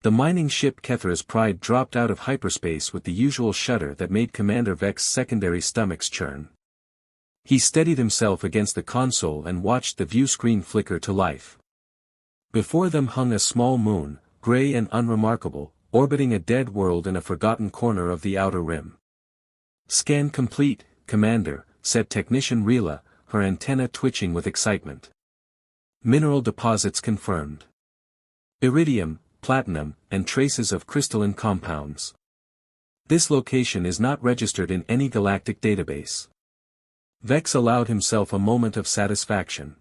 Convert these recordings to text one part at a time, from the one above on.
The mining ship Kethra's Pride dropped out of hyperspace with the usual shudder that made Commander Vex's secondary stomachs churn. He steadied himself against the console and watched the view screen flicker to life. Before them hung a small moon, gray and unremarkable, orbiting a dead world in a forgotten corner of the outer rim. "Scan complete, Commander," said Technician Rila, her antenna twitching with excitement. "Mineral deposits confirmed. Iridium, platinum, and traces of crystalline compounds. This location is not registered in any galactic database." Vex allowed himself a moment of satisfaction.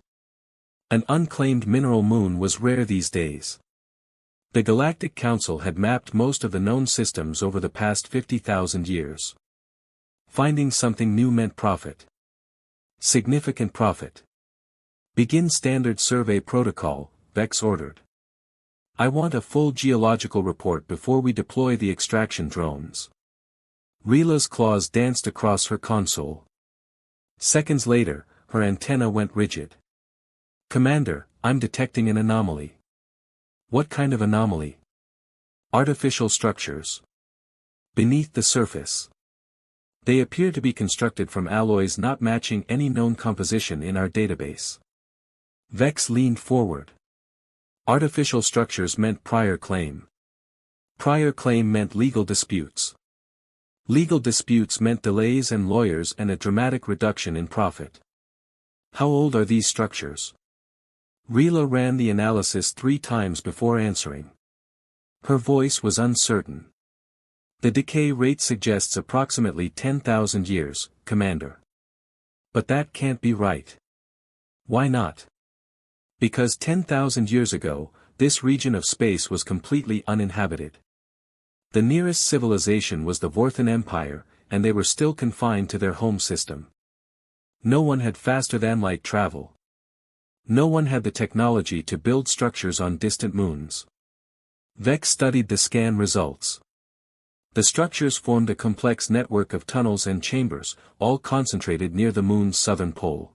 An unclaimed mineral moon was rare these days. The Galactic Council had mapped most of the known systems over the past 50,000 years. Finding something new meant profit. Significant profit. "Begin standard survey protocol," Vex ordered. "I want a full geological report before we deploy the extraction drones." Rila's claws danced across her console. Seconds later, her antenna went rigid. "Commander, I'm detecting an anomaly." "What kind of anomaly?" "Artificial structures. Beneath the surface. They appear to be constructed from alloys not matching any known composition in our database." Vex leaned forward. Artificial structures meant prior claim. Prior claim meant legal disputes. Legal disputes meant delays and lawyers and a dramatic reduction in profit. "How old are these structures?" Rila ran the analysis 3 times before answering. Her voice was uncertain. "The decay rate suggests approximately 10,000 years, Commander." "But that can't be right." "Why not?" "Because 10,000 years ago, this region of space was completely uninhabited. The nearest civilization was the Vorthan Empire, and they were still confined to their home system. No one had faster-than-light travel. No one had the technology to build structures on distant moons." Vex studied the scan results. The structures formed a complex network of tunnels and chambers, all concentrated near the moon's southern pole.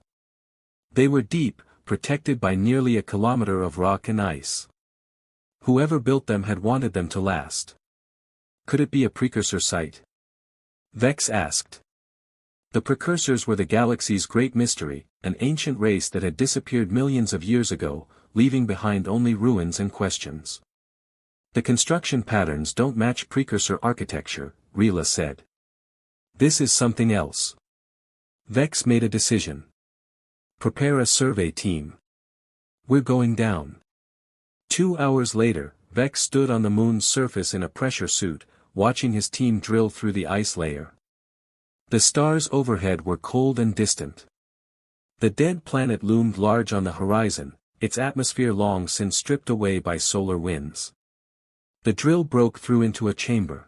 They were deep, protected by nearly a kilometer of rock and ice. Whoever built them had wanted them to last. Could it be a precursor site? Vex asked. The precursors were the galaxy's great mystery, an ancient race that had disappeared millions of years ago, leaving behind only ruins and questions. "The construction patterns don't match precursor architecture," Rila said. "This is something else." Vex made a decision. "Prepare a survey team. We're going down." 2 hours later, Vex stood on the moon's surface in a pressure suit, watching his team drill through the ice layer. The stars overhead were cold and distant. The dead planet loomed large on the horizon, its atmosphere long since stripped away by solar winds. The drill broke through into a chamber.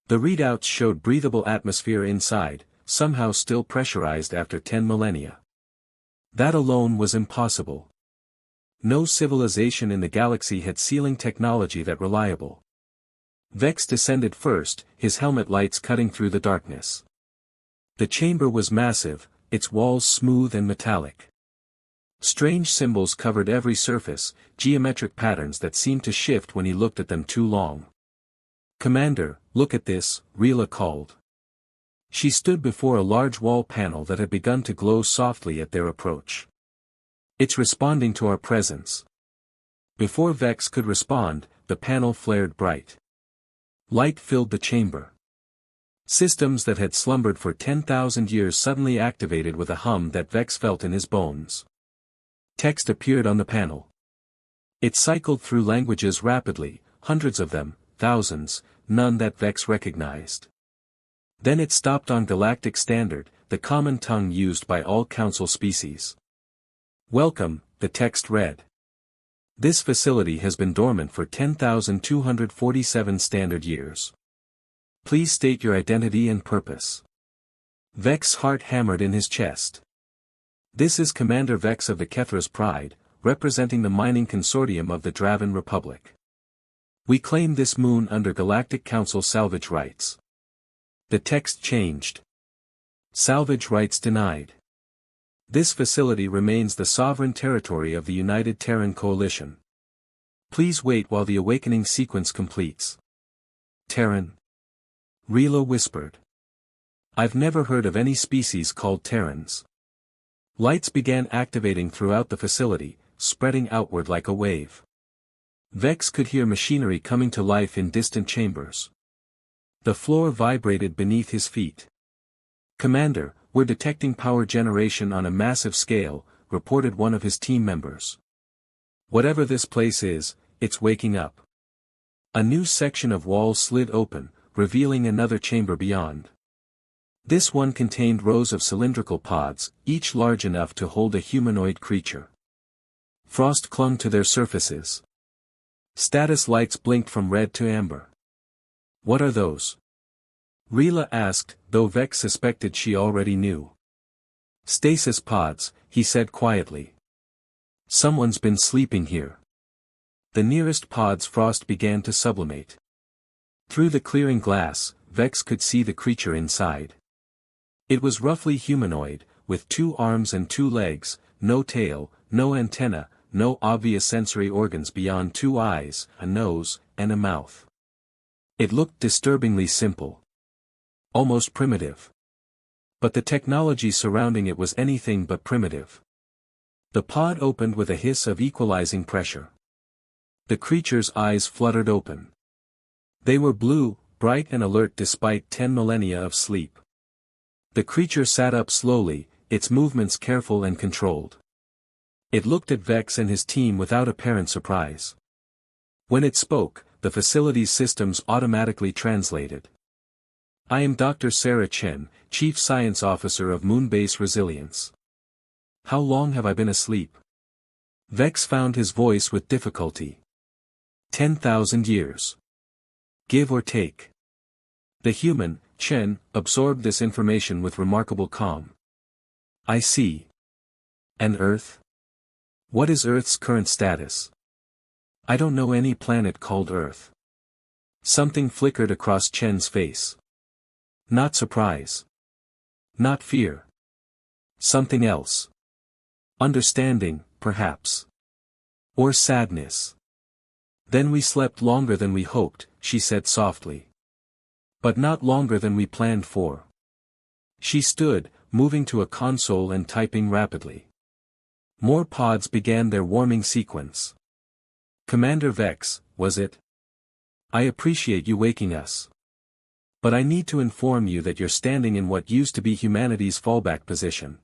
The readouts showed breathable atmosphere inside, somehow still pressurized after 10 millennia. That alone was impossible. No civilization in the galaxy had sealing technology that reliable. Vex descended first, his helmet lights cutting through the darkness. The chamber was massive, its walls smooth and metallic. Strange symbols covered every surface, geometric patterns that seemed to shift when he looked at them too long. "Commander, look at this," Rila called. She stood before a large wall panel that had begun to glow softly at their approach. "It's responding to our presence." Before Vex could respond, the panel flared bright. Light filled the chamber. Systems that had slumbered for 10,000 years suddenly activated with a hum that Vex felt in his bones. Text appeared on the panel. It cycled through languages rapidly, hundreds of them, thousands, none that Vex recognized. Then it stopped on Galactic Standard, the common tongue used by all Council species. "Welcome," the text read. "This facility has been dormant for 10,247 standard years. Please state your identity and purpose." Vex's heart hammered in his chest. "This is Commander Vex of the Kethra's Pride, representing the mining consortium of the Draven Republic. We claim this moon under Galactic Council salvage rights." The text changed. "Salvage rights denied. This facility remains the sovereign territory of the United Terran Coalition. Please wait while the awakening sequence completes. Terran? Rila whispered. I've never heard of any species called Terrans. Lights began activating throughout the facility, spreading outward like a wave. Vex could hear machinery coming to life in distant chambers. The floor vibrated beneath his feet. Commander, we're detecting power generation on a massive scale, reported one of his team members. Whatever this place is, it's waking up. A new section of walls slid open, revealing another chamber beyond. This one contained rows of cylindrical pods, each large enough to hold a humanoid creature. Frost clung to their surfaces. Status lights blinked from red to amber. What are those? Rila asked, though Vex suspected she already knew. Stasis pods, he said quietly. Someone's been sleeping here. The nearest pods Frost began to sublimate. Through the clearing glass, Vex could see the creature inside. It was roughly humanoid, with 2 arms and 2 legs, no tail, no antenna, no obvious sensory organs beyond 2 eyes, a nose, and a mouth. It looked disturbingly simple. Almost primitive. But the technology surrounding it was anything but primitive. The pod opened with a hiss of equalizing pressure. The creature's eyes fluttered open. They were blue, bright and alert despite 10 millennia of sleep. The creature sat up slowly, its movements careful and controlled. It looked at Vex and his team without apparent surprise. When it spoke, the facility's systems automatically translated. I am Dr. Sarah Chen, Chief Science Officer of Moonbase Resilience. How long have I been asleep? Vex found his voice with difficulty. 10,000 years. Give or take. The human, Chen, absorbed this information with remarkable calm. I see. And Earth? What is Earth's current status? I don't know any planet called Earth. Something flickered across Chen's face. Not surprise. Not fear. Something else. Understanding, perhaps. Or sadness. Then we slept longer than we hoped, she said softly. But not longer than we planned for. She stood, moving to a console and typing rapidly. More pods began their warming sequence. Commander Vex, was it? I appreciate you waking us. But I need to inform you that you're standing in what used to be humanity's fallback position.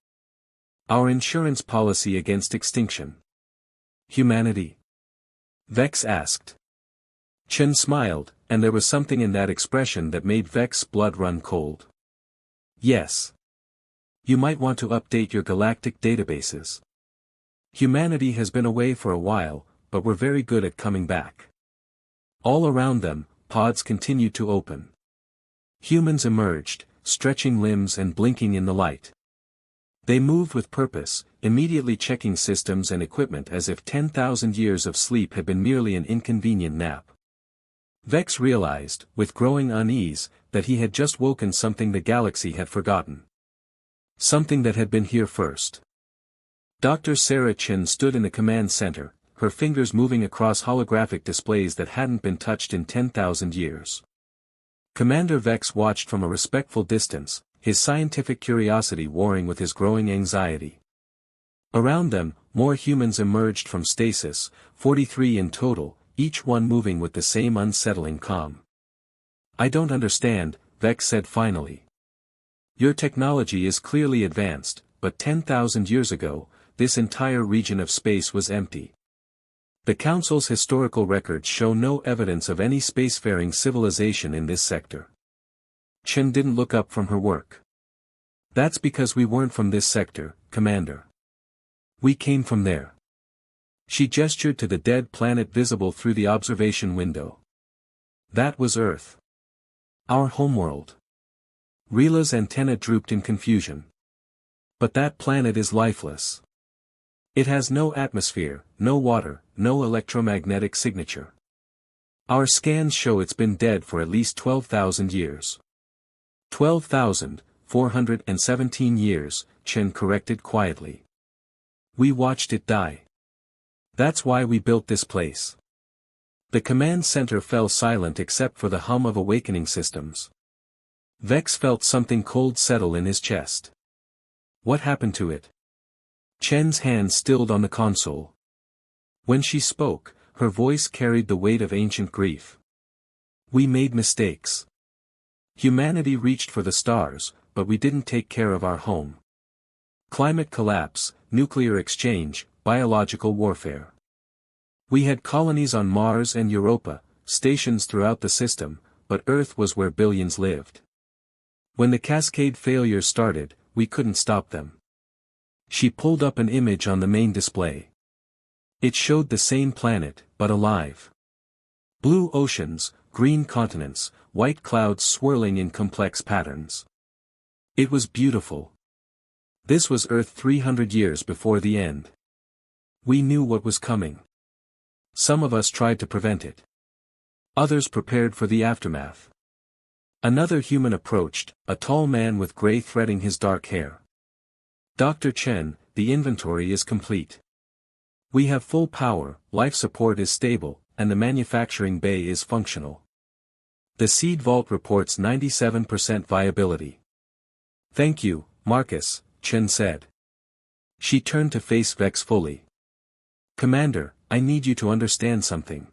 Our insurance policy against extinction. Humanity? Vex asked. Chen smiled, and there was something in that expression that made Vex's blood run cold. Yes. You might want to update your galactic databases. Humanity has been away for a while, but we're very good at coming back. All around them, pods continued to open. Humans emerged, stretching limbs and blinking in the light. They moved with purpose, immediately checking systems and equipment as if 10,000 years of sleep had been merely an inconvenient nap. Vex realized, with growing unease, that he had just woken something the galaxy had forgotten. Something that had been here first. Dr. Sarah Chen stood in the command center, her fingers moving across holographic displays that hadn't been touched in 10,000 years. Commander Vex watched from a respectful distance, his scientific curiosity warring with his growing anxiety. Around them, more humans emerged from stasis, 43 in total, each one moving with the same unsettling calm. I don't understand, Vex said finally. Your technology is clearly advanced, but 10,000 years ago, this entire region of space was empty. The Council's historical records show no evidence of any spacefaring civilization in this sector. Chen didn't look up from her work. That's because we weren't from this sector, Commander. We came from there. She gestured to the dead planet visible through the observation window. That was Earth. Our homeworld. Rila's antenna drooped in confusion. But that planet is lifeless. It has no atmosphere, no water, no electromagnetic signature. Our scans show it's been dead for at least 12,000 years. 12,417 years, Chen corrected quietly. We watched it die. That's why we built this place. The command center fell silent except for the hum of awakening systems. Vex felt something cold settle in his chest. What happened to it? Chen's hand stilled on the console. When she spoke, her voice carried the weight of ancient grief. We made mistakes. Humanity reached for the stars, but we didn't take care of our home. Climate collapse, nuclear exchange, biological warfare. We had colonies on Mars and Europa, stations throughout the system, but Earth was where billions lived. When the cascade failures started, we couldn't stop them. She pulled up an image on the main display. It showed the same planet, but alive. Blue oceans, green continents, white clouds swirling in complex patterns. It was beautiful. This was Earth 300 years before the end. We knew what was coming. Some of us tried to prevent it. Others prepared for the aftermath. Another human approached, a tall man with gray threading his dark hair. Dr. Chen, the inventory is complete. We have full power, life support is stable, and the manufacturing bay is functional. The seed vault reports 97% viability. Thank you, Marcus, Chen said. She turned to face Vex fully. Commander, I need you to understand something.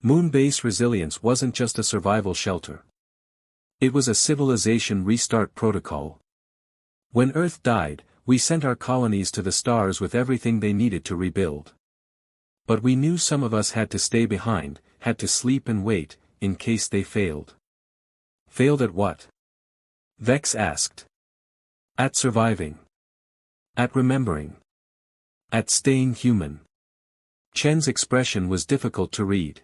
Moon-base resilience wasn't just a survival shelter. It was a civilization restart protocol. When Earth died, we sent our colonies to the stars with everything they needed to rebuild. But we knew some of us had to stay behind, had to sleep and wait, in case they failed. Failed at what? Vex asked. At surviving. At remembering. At staying human. Chen's expression was difficult to read.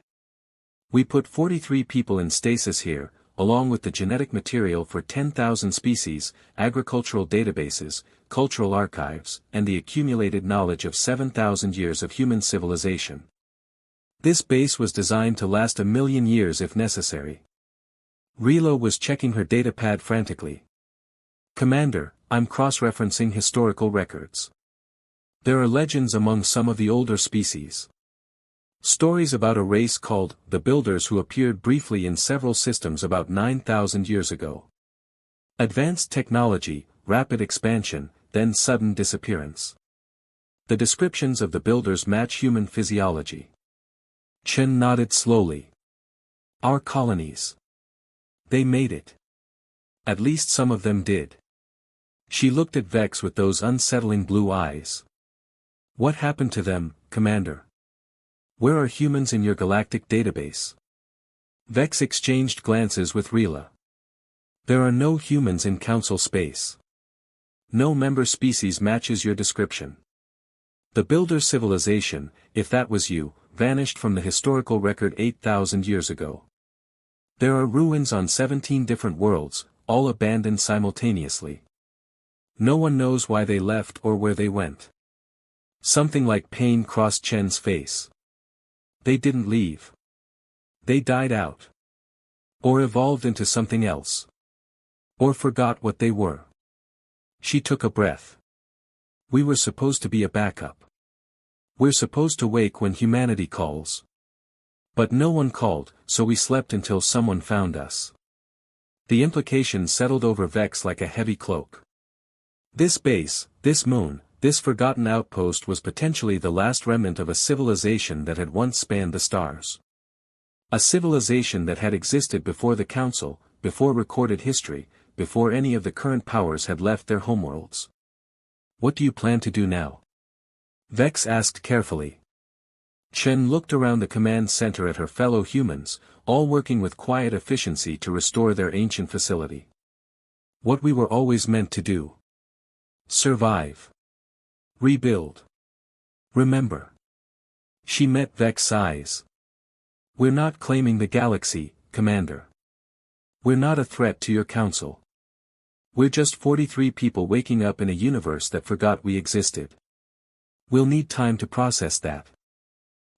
We put 43 people in stasis here, along with the genetic material for 10,000 species, agricultural databases, cultural archives, and the accumulated knowledge of 7,000 years of human civilization. This base was designed to last 1,000,000 years if necessary. Rilo was checking her datapad frantically. Commander, I'm cross-referencing historical records. There are legends among some of the older species. Stories about a race called the Builders who appeared briefly in several systems about 9,000 years ago. Advanced technology, rapid expansion, then sudden disappearance. The descriptions of the Builders match human physiology. Chen nodded slowly. Our colonies. They made it. At least some of them did. She looked at Vex with those unsettling blue eyes. What happened to them, Commander? Where are humans in your galactic database? Vex exchanged glances with Rila. There are no humans in Council space. No member species matches your description. The Builder civilization, if that was you, vanished from the historical record 8,000 years ago. There are ruins on 17 different worlds, all abandoned simultaneously. No one knows why they left or where they went. Something like pain crossed Chen's face. They didn't leave. They died out. Or evolved into something else. Or forgot what they were. She took a breath. We were supposed to be a backup. We're supposed to wake when humanity calls. But no one called, so we slept until someone found us. The implication settled over Vex like a heavy cloak. This base, this moon, this forgotten outpost was potentially the last remnant of a civilization that had once spanned the stars. A civilization that had existed before the Council, before recorded history, before any of the current powers had left their homeworlds. What do you plan to do now? Vex asked carefully. Chen looked around the command center at her fellow humans, all working with quiet efficiency to restore their ancient facility. What we were always meant to do. Survive. Rebuild. Remember. She met Vex's eyes. We're not claiming the galaxy, Commander. We're not a threat to your council. We're just 43 people waking up in a universe that forgot we existed. We'll need time to process that.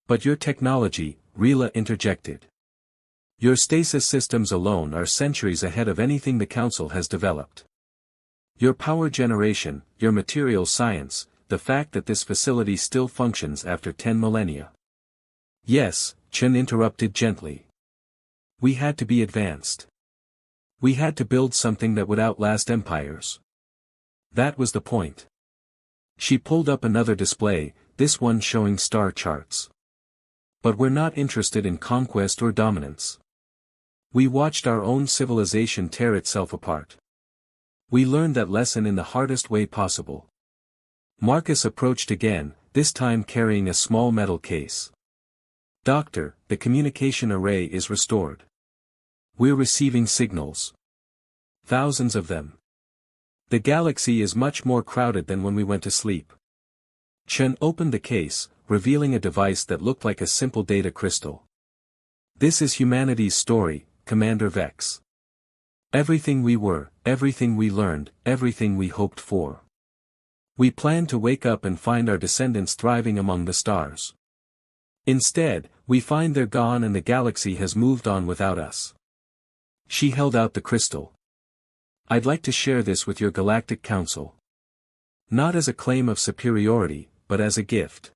But your technology, Rila interjected. Your stasis systems alone are centuries ahead of anything the council has developed. Your power generation, your material science, the fact that this facility still functions after 10 millennia. Yes, Chen interrupted gently. We had to be advanced. We had to build something that would outlast empires. That was the point. She pulled up another display, this one showing star charts. But we're not interested in conquest or dominance. We watched our own civilization tear itself apart. We learned that lesson in the hardest way possible. Marcus approached again, this time carrying a small metal case. Doctor, the communication array is restored. We're receiving signals. Thousands of them. The galaxy is much more crowded than when we went to sleep. Chen opened the case, revealing a device that looked like a simple data crystal. This is humanity's story, Commander Vex. Everything we were, everything we learned, everything we hoped for. We planned to wake up and find our descendants thriving among the stars. Instead, we find they're gone and the galaxy has moved on without us. She held out the crystal. I'd like to share this with your Galactic Council. Not as a claim of superiority, but as a gift.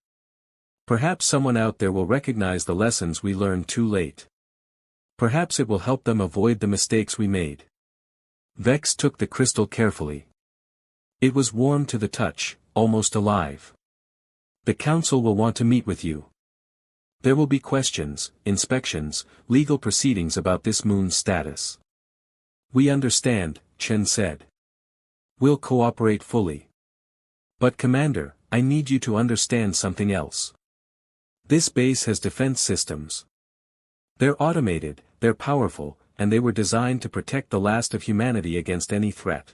Perhaps someone out there will recognize the lessons we learned too late. Perhaps it will help them avoid the mistakes we made. Vex took the crystal carefully. It was warm to the touch, almost alive. The Council will want to meet with you. There will be questions, inspections, legal proceedings about this moon's status. We understand, Chen said. We'll cooperate fully. But Commander, I need you to understand something else. This base has defense systems. They're automated, they're powerful, and they were designed to protect the last of humanity against any threat.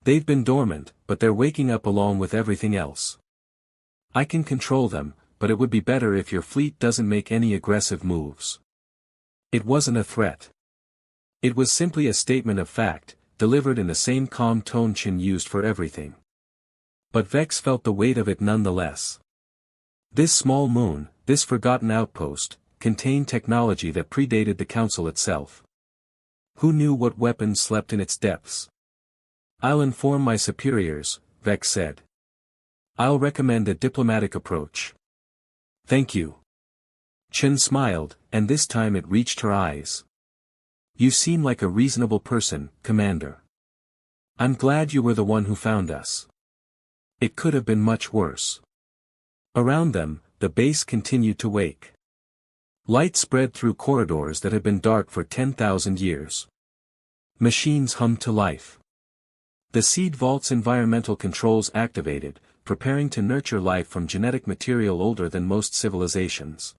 They've been dormant, but they're waking up along with everything else. I can control them, but it would be better if your fleet doesn't make any aggressive moves. It wasn't a threat. It was simply a statement of fact, delivered in the same calm tone Chen used for everything. But Vex felt the weight of it nonetheless. This small moon, this forgotten outpost, contained technology that predated the Council itself. Who knew what weapons slept in its depths? I'll inform my superiors, Vex said. I'll recommend a diplomatic approach. Thank you. Chen smiled, and this time it reached her eyes. You seem like a reasonable person, Commander. I'm glad you were the one who found us. It could have been much worse. Around them, the base continued to wake. Light spread through corridors that had been dark for 10,000 years. Machines hummed to life. The seed vault's environmental controls activated, preparing to nurture life from genetic material older than most civilizations.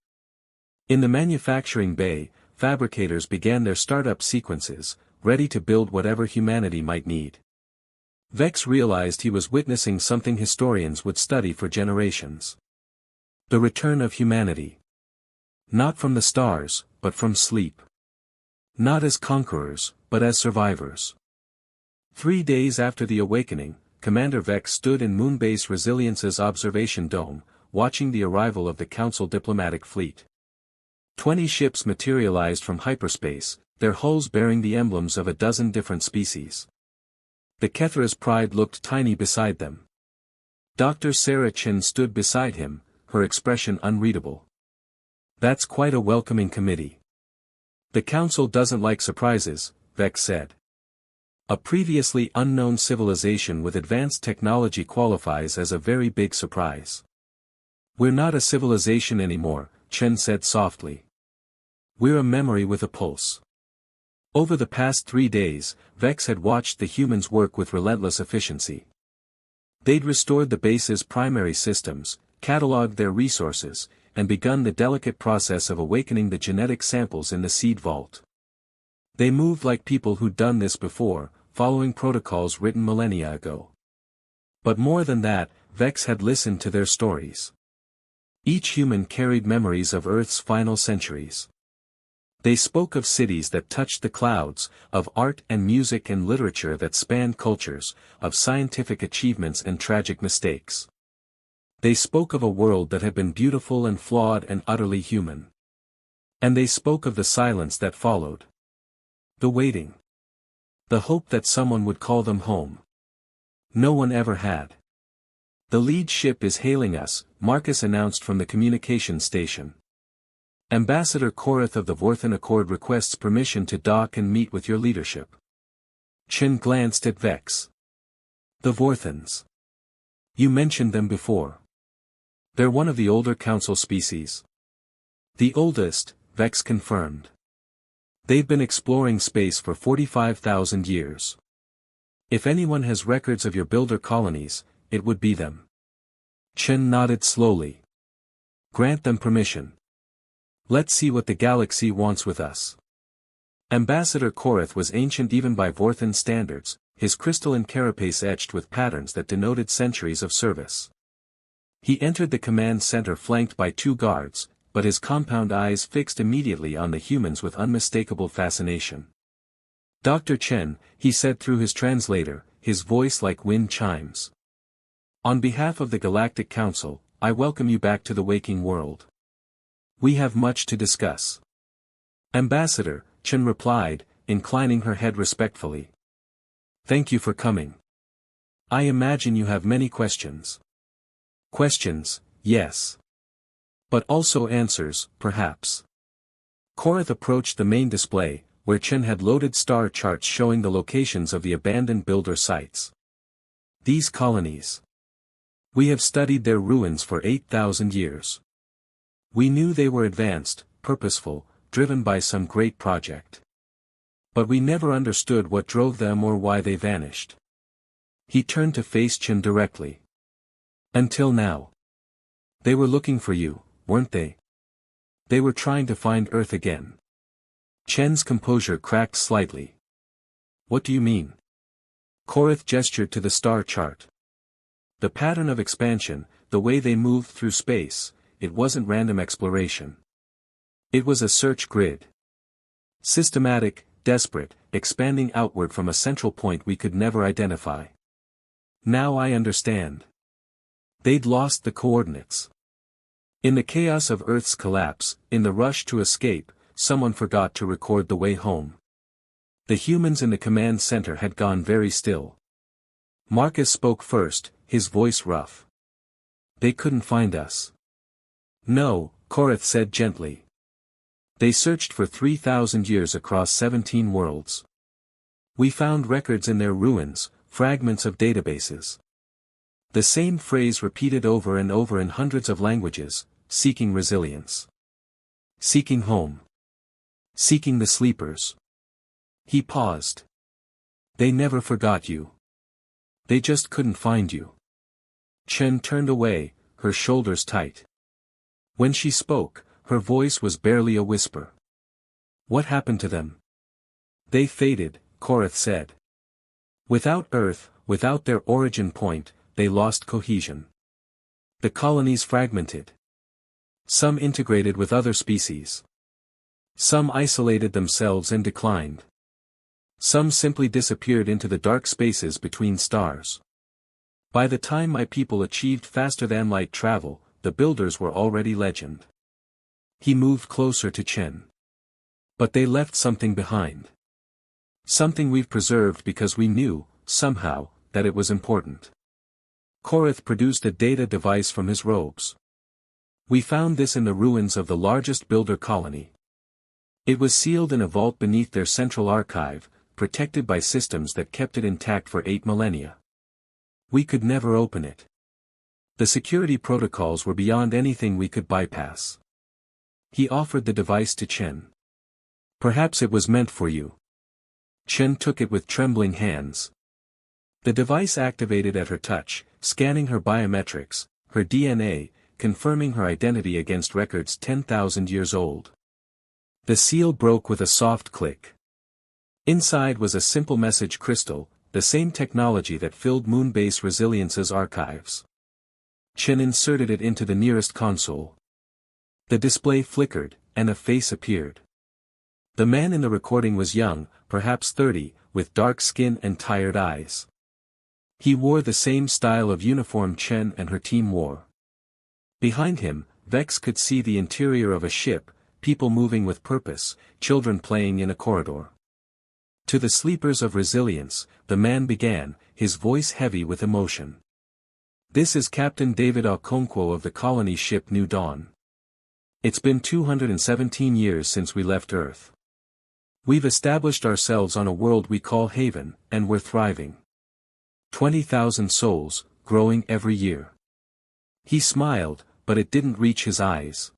In the manufacturing bay, fabricators began their startup sequences, ready to build whatever humanity might need. Vex realized he was witnessing something historians would study for generations. The return of humanity. Not from the stars, but from sleep. Not as conquerors, but as survivors. 3 days after the awakening, Commander Vex stood in Moonbase Resilience's observation dome, watching the arrival of the Council diplomatic fleet. 20 ships materialized from hyperspace, their hulls bearing the emblems of a dozen different species. The Kethra's pride looked tiny beside them. Dr. Sarah Chen stood beside him, her expression unreadable. That's quite a welcoming committee. The Council doesn't like surprises, Vex said. A previously unknown civilization with advanced technology qualifies as a very big surprise. We're not a civilization anymore, Chen said softly. We're a memory with a pulse. Over the past 3 days, Vex had watched the humans work with relentless efficiency. They'd restored the base's primary systems, catalogued their resources, and begun the delicate process of awakening the genetic samples in the seed vault. They moved like people who'd done this before, following protocols written millennia ago. But more than that, Vex had listened to their stories. Each human carried memories of Earth's final centuries. They spoke of cities that touched the clouds, of art and music and literature that spanned cultures, of scientific achievements and tragic mistakes. They spoke of a world that had been beautiful and flawed and utterly human. And they spoke of the silence that followed. The waiting. The hope that someone would call them home. No one ever had. The lead ship is hailing us, Marcus announced from the communications station. Ambassador Korath of the Vorthan Accord requests permission to dock and meet with your leadership. Chen glanced at Vex. The Vorthans. You mentioned them before. They're one of the older council species. The oldest, Vex confirmed. They've been exploring space for 45,000 years. If anyone has records of your builder colonies, it would be them. Chen nodded slowly. Grant them permission. Let's see what the galaxy wants with us. Ambassador Korath was ancient even by Vorthan standards, his crystalline carapace etched with patterns that denoted centuries of service. He entered the command center flanked by 2 guards, but his compound eyes fixed immediately on the humans with unmistakable fascination. Dr. Chen, he said through his translator, his voice like wind chimes. On behalf of the Galactic Council, I welcome you back to the waking world. We have much to discuss. Ambassador, Chen replied, inclining her head respectfully. Thank you for coming. I imagine you have many questions. Questions, yes. But also answers, perhaps. Korath approached the main display, where Chen had loaded star charts showing the locations of the abandoned builder sites. These colonies. We have studied their ruins for 8,000 years. We knew they were advanced, purposeful, driven by some great project. But we never understood what drove them or why they vanished. He turned to face Chen directly. Until now. They were looking for you, weren't they? They were trying to find Earth again. Chen's composure cracked slightly. What do you mean? Korath gestured to the star chart. The pattern of expansion, the way they moved through space, it wasn't random exploration. It was a search grid. Systematic, desperate, expanding outward from a central point we could never identify. Now I understand. They'd lost the coordinates. In the chaos of Earth's collapse, in the rush to escape, someone forgot to record the way home. The humans in the command center had gone very still. Marcus spoke first, his voice rough. They couldn't find us. No, Korath said gently. They searched for 3,000 years across 17 worlds. We found records in their ruins, fragments of databases. The same phrase repeated over and over in hundreds of languages, seeking resilience. Seeking home. Seeking the sleepers. He paused. They never forgot you. They just couldn't find you. Chen turned away, her shoulders tight. When she spoke, her voice was barely a whisper. What happened to them? They faded, Korath said. Without Earth, without their origin point, they lost cohesion. The colonies fragmented. Some integrated with other species. Some isolated themselves and declined. Some simply disappeared into the dark spaces between stars. By the time my people achieved faster-than-light travel, the builders were already legend. He moved closer to Chen. But they left something behind. Something we've preserved because we knew, somehow, that it was important. Korath produced a data device from his robes. We found this in the ruins of the largest builder colony. It was sealed in a vault beneath their central archive, protected by systems that kept it intact for 8 millennia. We could never open it. The security protocols were beyond anything we could bypass. He offered the device to Chen. Perhaps it was meant for you. Chen took it with trembling hands. The device activated at her touch, scanning her biometrics, her DNA, confirming her identity against records 10,000 years old. The seal broke with a soft click. Inside was a simple message crystal, the same technology that filled Moonbase Resilience's archives. Chen inserted it into the nearest console. The display flickered, and a face appeared. The man in the recording was young, perhaps 30, with dark skin and tired eyes. He wore the same style of uniform Chen and her team wore. Behind him, Vex could see the interior of a ship, people moving with purpose, children playing in a corridor. To the sleepers of resilience, the man began, his voice heavy with emotion. This is Captain David Okonkwo of the colony ship New Dawn. It's been 217 years since we left Earth. We've established ourselves on a world we call Haven, and we're thriving. 20,000 souls, growing every year. He smiled, but it didn't reach his eyes.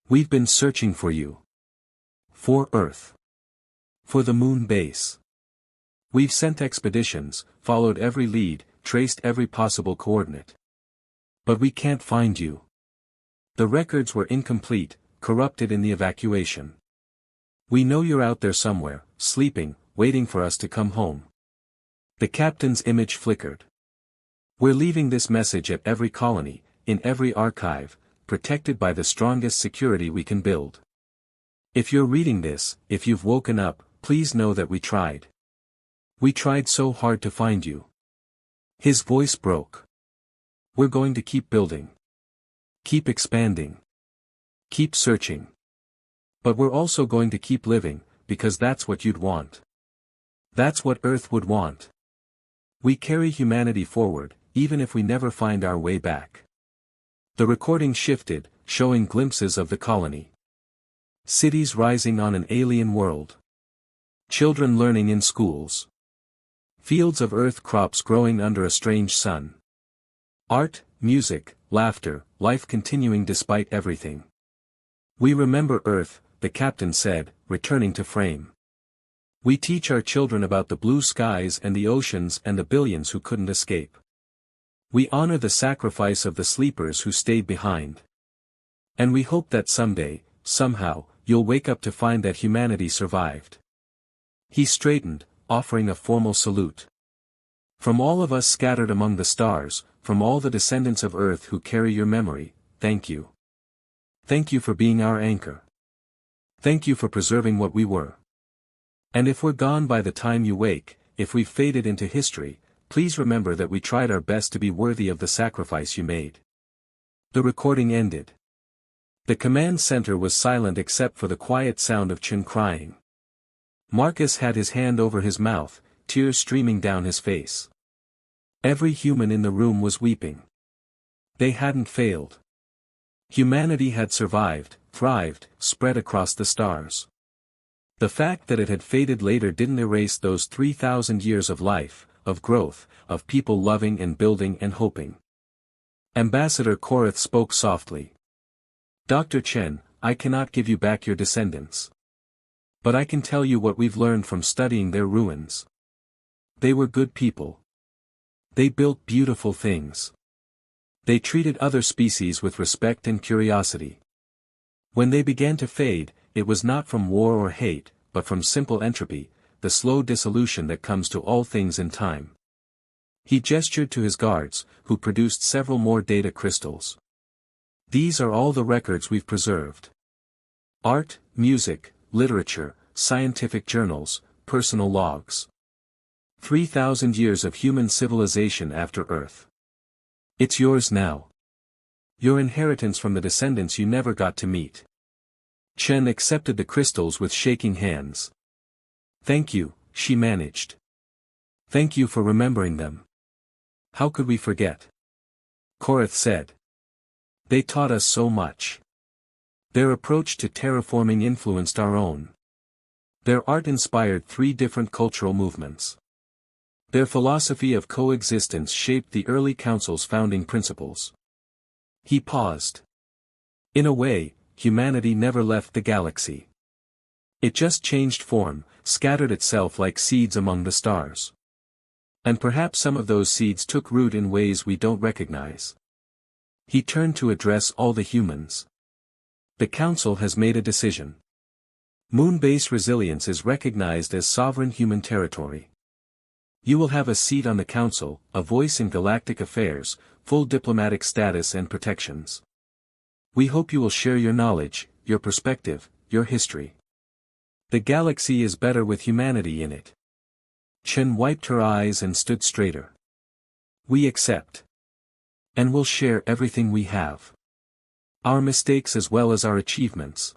We've been searching for you. For Earth. For the moon base. We've sent expeditions, followed every lead, traced every possible coordinate. But we can't find you. The records were incomplete, corrupted in the evacuation. We know you're out there somewhere, sleeping, waiting for us to come home. The captain's image flickered. We're leaving this message at every colony, in every archive, protected by the strongest security we can build. If you're reading this, if you've woken up, please know that we tried. We tried so hard to find you. His voice broke. We're going to keep building. Keep expanding. Keep searching. But we're also going to keep living, because that's what you'd want. That's what Earth would want. We carry humanity forward, even if we never find our way back. The recording shifted, showing glimpses of the colony. Cities rising on an alien world. Children learning in schools. Fields of Earth crops growing under a strange sun. Art, music, laughter, life continuing despite everything. We remember Earth, the captain said, returning to frame. We teach our children about the blue skies and the oceans and the billions who couldn't escape. We honor the sacrifice of the sleepers who stayed behind. And we hope that someday, somehow, you'll wake up to find that humanity survived. He straightened, offering a formal salute. From all of us scattered among the stars, from all the descendants of Earth who carry your memory, thank you. Thank you for being our anchor. Thank you for preserving what we were. And if we're gone by the time you wake, if we've faded into history, please remember that we tried our best to be worthy of the sacrifice you made. The recording ended. The command center was silent except for the quiet sound of Chen crying. Marcus had his hand over his mouth, tears streaming down his face. Every human in the room was weeping. They hadn't failed. Humanity had survived, thrived, spread across the stars. The fact that it had faded later didn't erase those 3,000 years of life, of growth, of people loving and building and hoping. Ambassador Korath spoke softly. Dr. Chen, I cannot give you back your descendants. But I can tell you what we've learned from studying their ruins. They were good people. They built beautiful things. They treated other species with respect and curiosity. When they began to fade, it was not from war or hate, but from simple entropy, the slow dissolution that comes to all things in time. He gestured to his guards, who produced several more data crystals. These are all the records we've preserved. Art, music, literature, scientific journals, personal logs. 3,000 years of human civilization after Earth. It's yours now. Your inheritance from the descendants you never got to meet. Chen accepted the crystals with shaking hands. Thank you, she managed. Thank you for remembering them. How could we forget? Korath said. They taught us so much. Their approach to terraforming influenced our own. Their art inspired 3 different cultural movements. Their philosophy of coexistence shaped the early council's founding principles. He paused. In a way, humanity never left the galaxy. It just changed form, scattered itself like seeds among the stars. And perhaps some of those seeds took root in ways we don't recognize. He turned to address all the humans. The Council has made a decision. Moon-base resilience is recognized as sovereign human territory. You will have a seat on the Council, a voice in galactic affairs, full diplomatic status and protections. We hope you will share your knowledge, your perspective, your history. The galaxy is better with humanity in it. Chen wiped her eyes and stood straighter. We accept. And we'll share everything we have. Our mistakes as well as our achievements.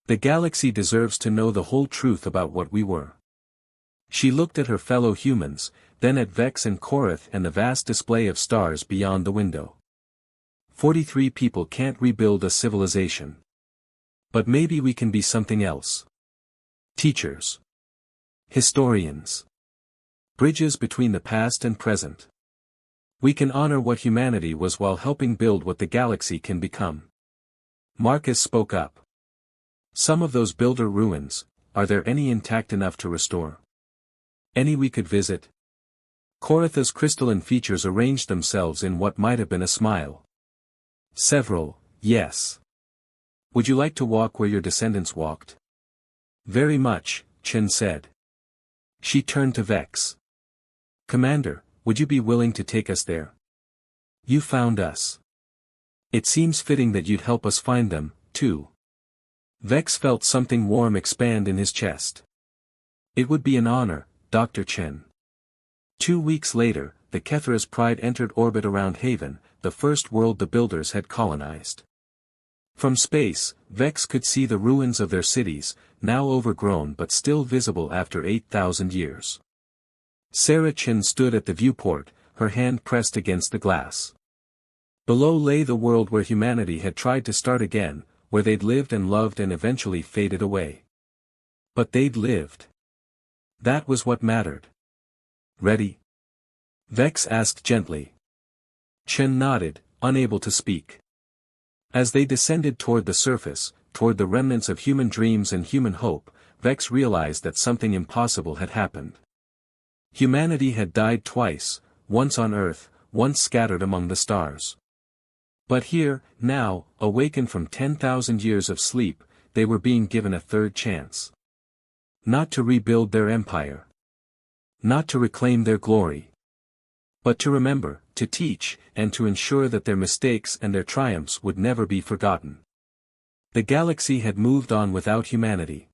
The galaxy deserves to know the whole truth about what we were. She looked at her fellow humans, then at Vex and Korath and the vast display of stars beyond the window. 43 people can't rebuild a civilization. But maybe we can be something else. Teachers. Historians. Bridges between the past and present. We can honor what humanity was while helping build what the galaxy can become. Marcus spoke up. Some of those builder ruins, are there any intact enough to restore? Any we could visit? Coritha's crystalline features arranged themselves in what might have been a smile. Several, yes. Would you like to walk where your descendants walked? Very much, Chen said. She turned to Vex. Commander, would you be willing to take us there? You found us. It seems fitting that you'd help us find them, too. Vex felt something warm expand in his chest. It would be an honor, Dr. Chen. 2 weeks later, the Kethra's Pride entered orbit around Haven, the first world the builders had colonized. From space, Vex could see the ruins of their cities, now overgrown but still visible after 8,000 years. Sarah Chen stood at the viewport, her hand pressed against the glass. Below lay the world where humanity had tried to start again, where they'd lived and loved and eventually faded away. But they'd lived. That was what mattered. Ready? Vex asked gently. Chen nodded, unable to speak. As they descended toward the surface, toward the remnants of human dreams and human hope, Vex realized that something impossible had happened. Humanity had died twice, once on Earth, once scattered among the stars. But here, now, awakened from 10,000 years of sleep, they were being given a third chance. Not to rebuild their empire. Not to reclaim their glory. But to remember, to teach, and to ensure that their mistakes and their triumphs would never be forgotten. The galaxy had moved on without humanity.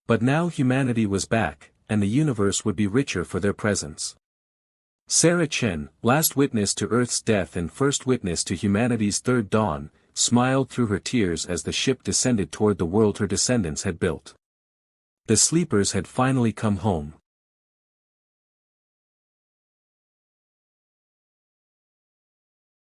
But now humanity was back, and the universe would be richer for their presence. Sarah Chen, last witness to Earth's death and first witness to humanity's third dawn, smiled through her tears as the ship descended toward the world her descendants had built. The sleepers had finally come home.